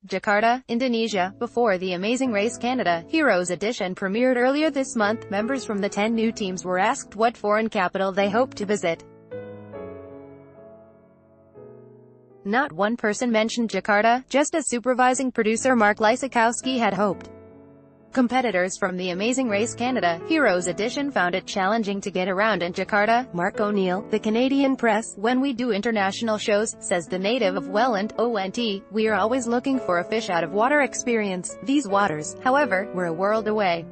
Jakarta, Indonesia. Before the Amazing Race Canada Heroes Edition premiered earlier this month, members from the 10 new teams were asked what foreign capital they hope to visit. Not one person mentioned Jakarta, just as supervising producer Mark Lysakowski had hoped. Competitors from the Amazing Race Canada Heroes Edition found it challenging to get around in Jakarta. Mark O'Neill, the Canadian press, "When we do international shows," says the native of Welland, ONT, "we are always looking for a fish out of water experience. These waters, however, were a world away."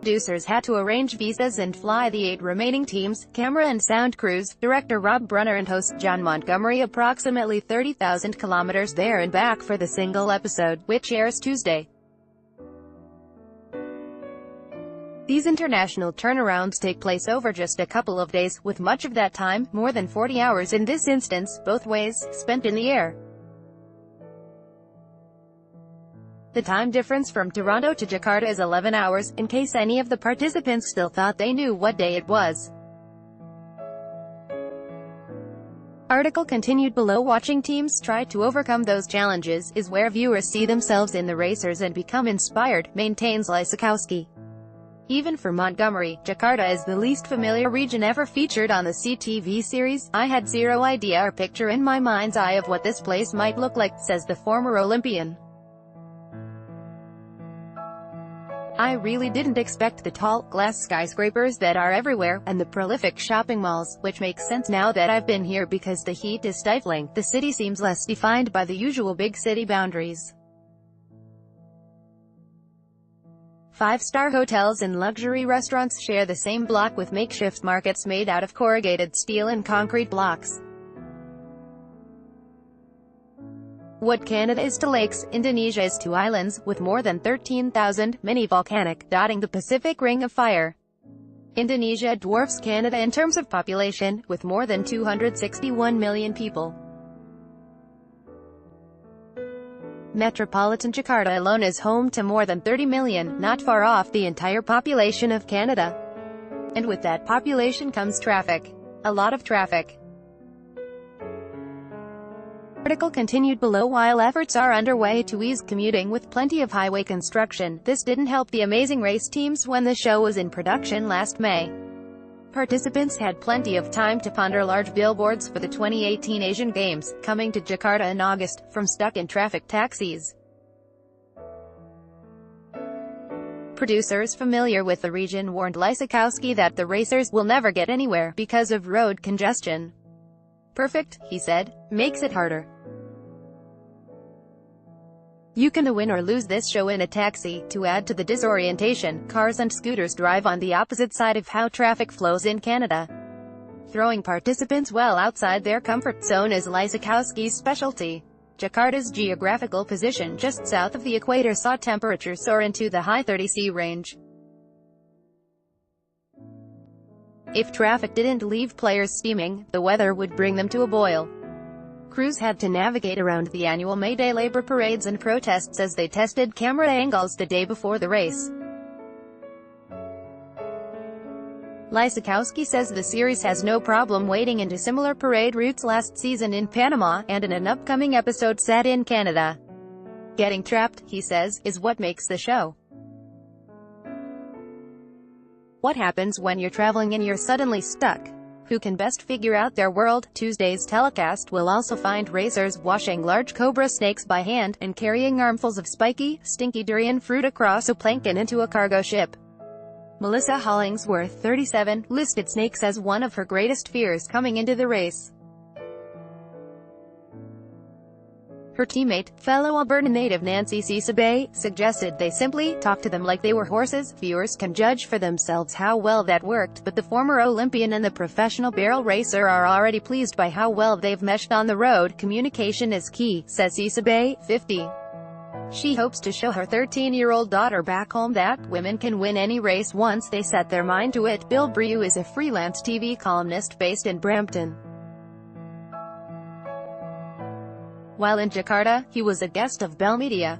Producers had to arrange visas and fly the 8 remaining teams, camera and sound crews, director Rob Brunner and host John Montgomery approximately 30,000 kilometers there and back for the single episode, which airs Tuesday. These international turnarounds take place over just a couple of days, with much of that time, more than 40 hours in this instance, both ways, spent in the air. The time difference from Toronto to Jakarta is 11 hours, in case any of the participants still thought they knew what day it was. Article continued below. Watching teams try to overcome those challenges is where viewers see themselves in the racers and become inspired, maintains Lysakowski. Even for Montgomery, Jakarta is the least familiar region ever featured on the CTV series. "I had zero idea or picture in my mind's eye of what this place might look like," says the former Olympian. "I really didn't expect the tall, glass skyscrapers that are everywhere, and the prolific shopping malls, which makes sense now that I've been here because the heat is stifling. The city seems less defined by the usual big city boundaries. 5-star hotels and luxury restaurants share the same block with makeshift markets made out of corrugated steel and concrete blocks. What Canada is to lakes, Indonesia is to islands, with more than 13,000, many volcanic, dotting the Pacific Ring of Fire. Indonesia dwarfs Canada in terms of population, with more than 261 million people. Metropolitan Jakarta alone is home to more than 30 million, not far off the entire population of Canada. And with that population comes traffic. A lot of traffic." Article continued below. While efforts are underway to ease commuting with plenty of highway construction, this didn't help the Amazing Race teams when the show was in production last May. Participants had plenty of time to ponder large billboards for the 2018 Asian Games, coming to Jakarta in August, from stuck-in-traffic taxis. Producers familiar with the region warned Lysakowski that the racers will never get anywhere because of road congestion. "Perfect," he said, "makes it harder. You can win or lose this show in a taxi." To add to the disorientation, cars and scooters drive on the opposite side of how traffic flows in Canada, throwing participants well outside their comfort zone is Lysakowski's specialty. Jakarta's geographical position just south of the equator saw temperatures soar into the high 30°C range. If traffic didn't leave players steaming, the weather would bring them to a boil. Crews had to navigate around the annual May Day labor parades and protests as they tested camera angles the day before the race. Lysakowski says the series has no problem wading into similar parade routes last season in Panama, and in an upcoming episode set in Canada. "Getting trapped," he says, "is what makes the show. What happens when you're traveling and you're suddenly stuck? Who can best figure out their world?" Tuesday's telecast will also find racers washing large cobra snakes by hand, and carrying armfuls of spiky, stinky durian fruit across a planking into a cargo ship. Melissa Hollingsworth, 37, listed snakes as one of her greatest fears coming into the race. Her teammate, fellow Alberta native Nancy Csabe, suggested they simply talk to them like they were horses. Viewers can judge for themselves how well that worked, but the former Olympian and the professional barrel racer are already pleased by how well they've meshed on the road. "Communication is key," says Csabe, 50. She hopes to show her 13-year-old daughter back home that women can win any race once they set their mind to it. Bill Brew is a freelance TV columnist based in Brampton. While in Jakarta, he was a guest of Bell Media.